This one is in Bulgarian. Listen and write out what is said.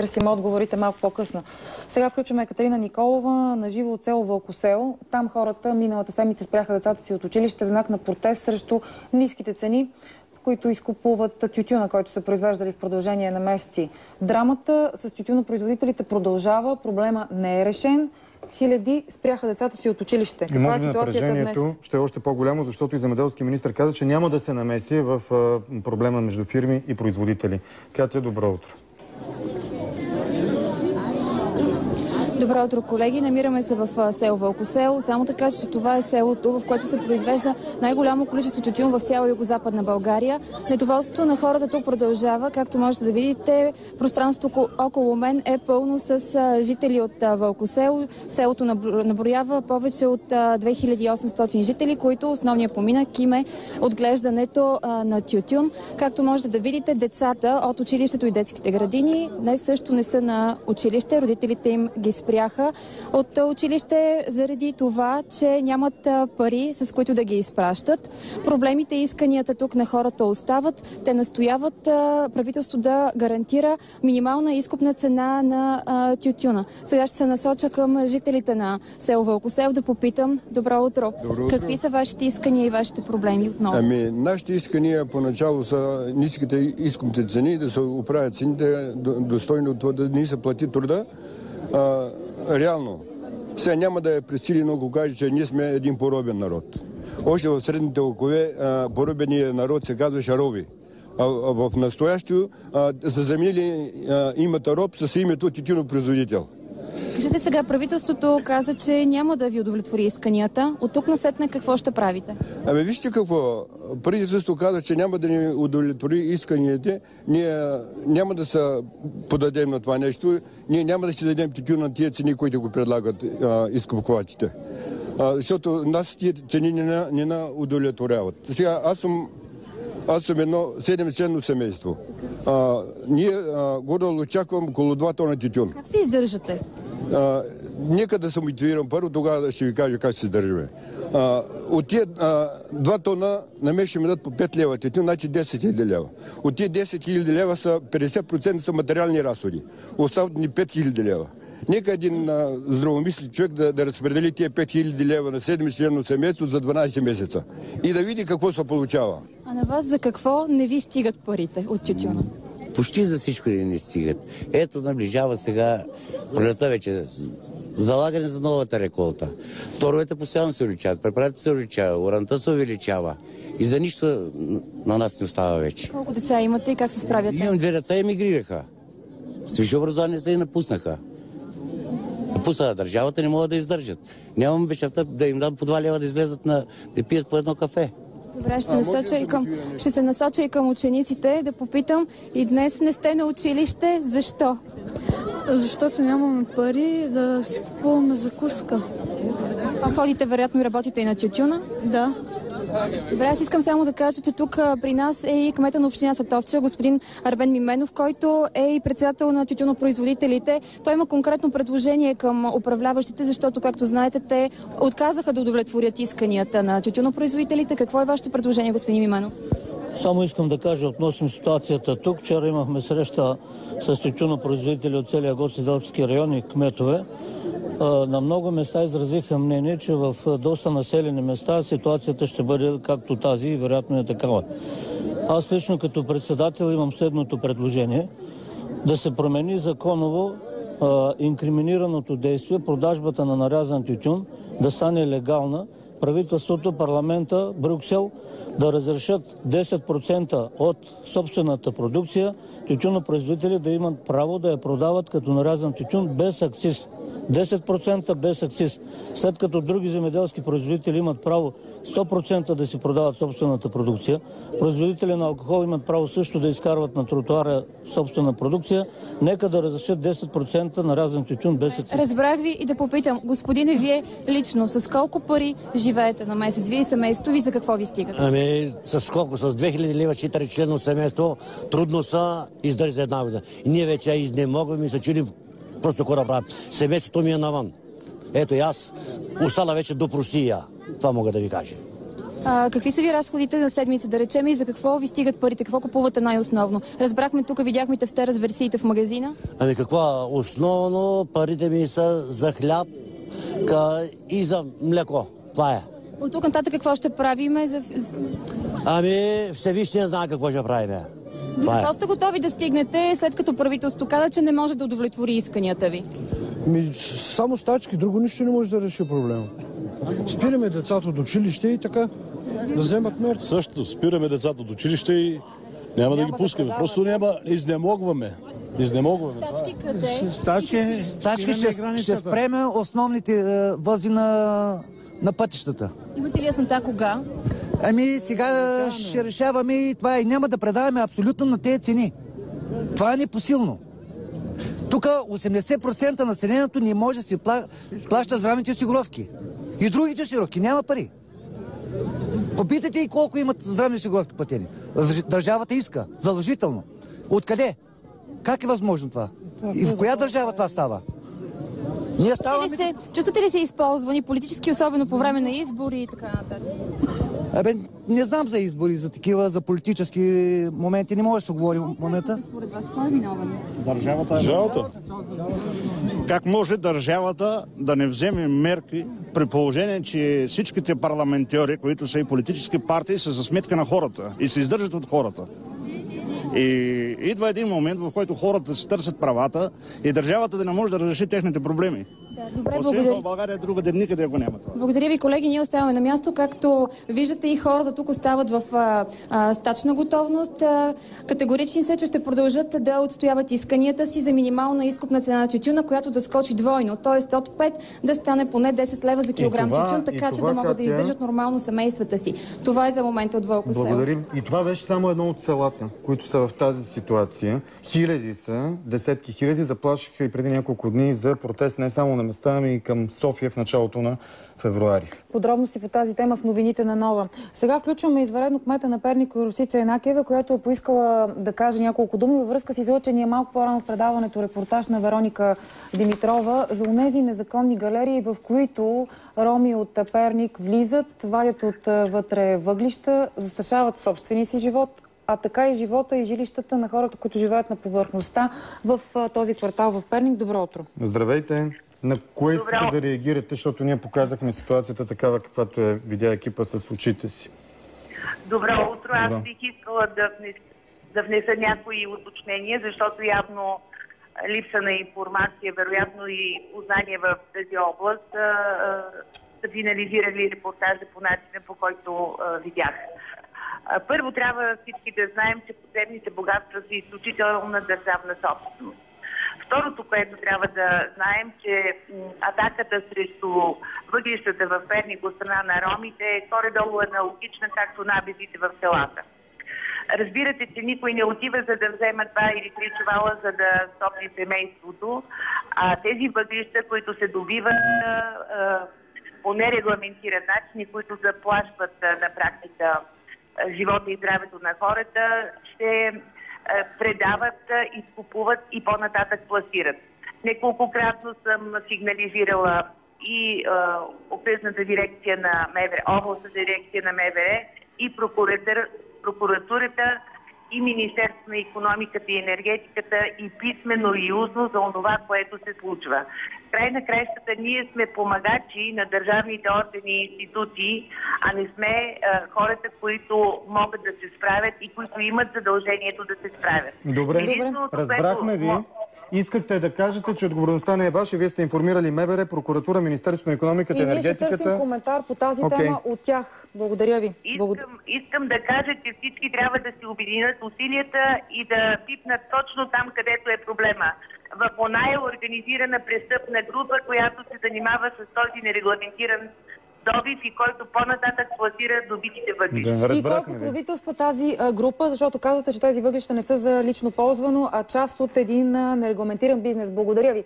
Търсим отговорите малко по-късно. Сега включваме Екатерина Николова на живо от село Вълкосел. Там хората миналата седмица спряха децата си от училище в знак на протест срещу ниските цени, които изкупуват тютюна, който са произвеждали в продължение на месеци. Драмата с тютюнопроизводителите продължава, проблема не е решен. Хиляди спряха децата си от училище. Каква е ситуацията днес? Ще е още по-голямо, защото и земеделски министър каза, че няма да се намеси в проблема между фирми и производители. Катя, добро утро. Добро утро, колеги. Намираме се в село Вълкосел. Само така, че това е селото, в което се произвежда най-голямо количество тютюн в цяла Югозападна България. Недоволството на хората тук продължава. Както можете да видите, пространството около мен е пълно с жители от Вълкосел. Селото наброява повече от 2800 жители, които основният поминък им е отглеждането на тютюн. Както можете да видите, децата от училището и детските градини днес също не са на училище. Родителите им ги спряха от училище заради това, че нямат пари, с които да ги изпращат. Проблемите и исканията тук на хората остават. Те настояват правителството да гарантира минимална изкупна цена на тютюна. Сега ще се насоча към жителите на село Вълкосел да попитам. Добро утро. Добро утро. Какви са вашите искания и вашите проблеми отново? Нашите искания поначало са ниските изкупните цени, да се оправят цените достойно от това, да не се плати труда. Реално, сега няма да е пресилено, ако каже, че ние сме един поробен народ. Още в средните векове поробеният народ се казваше роби. А в настоящето са заменили името роб с името тютюнопроизводител. Кажете сега, правителството каза, че няма да ви удовлетвори исканията. От тук насетне какво ще правите? Вижте какво. Правителството каза, че няма да ни удовлетвори исканията. Ние няма да се подадем на това нещо. Ние няма да си дадем тютюн на тия цени, които го предлагат изкупвачите. Защото нас тия цени не на удовлетворяват. Сега аз съм едно 7-членно семейство. Ние горе очаквам около 2 тона тютюн. Как се издържате? Нека да се мотивирам първо, тогава ще ви кажа как се издържаме. От тия 2 тона на мен ще ми дадат по 5 лева тютюн, значи 10 000 лева. От тия 10 000 лева са 50% са материални разходи. Остават ни 5 000 лева. Нека един здравомислен човек да разпредели тия 5 000 лева на 7-членно семейство за 12 месеца и да види какво се получава. А на вас за какво не ви стигат парите от тютюна? Почти за всичко не стигат. Ето, наближава сега пролета вече. Залагане за новата реколта. Торовете постоянно се увеличават, препаратите се увеличават, уранта се увеличава. И за нищо на нас не остава вече. Колко деца имате и как се справяте? Имам 2 деца и емигрираха. С висше образование се и напуснаха. Напуснаха държавата, не могат да издържат. Нямам вечерта да им дам по 2 лева да излезат да пият по едно кафе. Добре, ще се насоча и към учениците да попитам. И днес не сте на училище. Защо? Защото нямаме пари да си купуваме закуска. А ходите, вероятно, и работите и на тютюна? Да. Добре, аз искам само да кажа, че тук при нас е и кмета на община Сатовча, господин Арбен Мименов, който е и председател на тютюнопроизводителите. Той има конкретно предложение към управляващите, защото, както знаете, те отказаха да удовлетворят исканията на тютюнопроизводителите. Какво е вашето предложение, господин Мименов? Само искам да кажа относно ситуацията тук. Вчера имахме среща с тютюнопроизводители от целия Гоцеделчески район и кметове. На много места изразиха мнение, че в доста населени места ситуацията ще бъде както тази и вероятно е такава. Аз лично като председател имам следното предложение. Да се промени законово инкриминираното действие, продажбата на нарязан тютюн да стане легална. Правителството, парламента, Брюксел да разрешат 10% от собствената продукция тютюнопроизводители да имат право да я продават като нарязан тютюн без акциз. 10% без акциз. След като други земеделски производители имат право 100% да си продават собствената продукция, производители на алкохол имат право също да изкарват на тротуара собствена продукция, нека да разрешат 10% нарязан тютюн без акциз. Разбрах ви и да попитам, господине, вие лично с колко пари живеете на месец? Вие и семейството ви за какво ви стигат? С колко? С 2000 лева 4-членно семейство трудно са издържи за една година. И ние вече изнемогваме и се чудим просто какво да правим. Семейството ми е навън. Ето и аз остана вече до простия. Това мога да ви кажа. Какви са ви разходите на седмица, да речем, и за какво ви стигат парите? Какво купувате най-основно? Разбрахме, тук видяхме тефтера с версиите в магазина. Ами какво? Основно парите ми са за хляб и за млеко. Това е. От тук нататък какво ще правиме? Ами, Всевишния знае какво ще правим. За какво сте готови да стигнете, след като правителството каза, че не може да удовлетвори исканията ви? Само стачки, друго нищо не може да реши проблема. Спираме децата от училище и така да вземат мерки. Също спираме децата от училище и няма да ги пускаме. Просто изнемогваме. Стачки къде? Стачки ще спреме основните възли на пътищата. Имате ли яснота кога? Ами сега ще решаваме и това и няма да предаваме абсолютно на тези цени. Това е непосилно. Тук 80% населението не може да си плаща здравните осигуровки. И другите осигуровки. Няма пари. Попитайте и колко имат здравни осигуровки платени. Държавата иска. Задължително. Откъде? Как е възможно това? И в коя държава това става? Ние ставаме... Чувствате ли се използвани политически, особено по време на избори и така нататък? Не знам за избори, за такива, за политически моменти. Не може да се говори в момента. Според вас, кой е виновен? Държавата. Как може държавата да не вземе мерки при положение, че всичките парламентари, които са и политически партии, са за сметка на хората и се издържат от хората? И идва един момент, в който хората си търсят правата и държавата да не може да разреши техните проблеми. Добре, освен това в България другаде никъде го няма това. Благодаря ви, колеги. Ние оставаме на място. Както виждате, и хората тук остават в стачна готовност. Категорични са, че ще продължат да отстояват исканията си за минимална изкупна цена на тютюна, която да скочи двойно, т.е. от 5 да стане поне 10 лева за килограм тютюн, така че да могат да издържат нормално семействата си. Това е за момента от Вълко село. Благодарим. И това беше само едно от селата, които са в тази ситуация. Хиляди са, десетки хиляди заплашиха и преди няколко дни за протест не само на места, ами и към София в началото на февруари. Подробности по тази тема в новините на Нова. Сега включваме извънредно кмета на Перник Росица Янакиева, която е поискала да каже няколко думи във връзка с излъчения малко по-рано в предаването репортаж на Вероника Димитрова за онези незаконни галерии, в които роми от Перник влизат, вадят отвътре въглища, застрашават собствения си живот, а така и живота и жилищата на хората, които живеят на повърхността в този квартал в Перник. Добро утро! Здравейте! На кое искате да реагирате, защото ние показахме ситуацията такава, каквато видя екипа с очите си? Добро утро! Аз бих искала да внеса някои уточнения, защото явно липса на информация, вероятно и познание в тази област са финализирали репортажа по начина, по който видях. Първо трябва всички да знаем, че подземните богатства са изключителна държавна собственост. Второто, което трябва да знаем, че атаката срещу въглищата в Перник от страна на ромите е горе-долу аналогична, както набезите в селата. Разбирате, че никой не отива за да взема 2 или 3 чувала, за да стопли семейството. А тези въглища, които се добиват по нерегламентиран начин и които заплашват на практика живота и здравето на хората, ще предават, изкупуват и по-нататък пласират. Неколкократно съм сигнализирала и окръжната дирекция на МВР, областната дирекция на МВР и прокуратурата и Министерството на икономиката и енергетиката и писмено и устно за това, което се случва. Край на краищата ние сме помагачи на държавните органи и институции, а не сме хората, които могат да се справят и които имат задължението да се справят. Добре, разбрахме ви. Искахте да кажете, че отговорността не е ваша. Вие сте информирали МВР, прокуратура, Министерството на икономиката и енергетиката. И ние ще търсим коментар по тази тема от тях. Благодаря ви. Искам да кажа, че всички трябва да се обединят усилията и да пипнат точно там, където е проблема. В оная организирана престъпна група, която се занимава с този нерегламентиран добив и който по-нататък пласира добитите въглища. И кой покровителства тази група, защото казвате, че тези въглища не са за лично ползвано, а част от един нерегламентиран бизнес. Благодаря ви.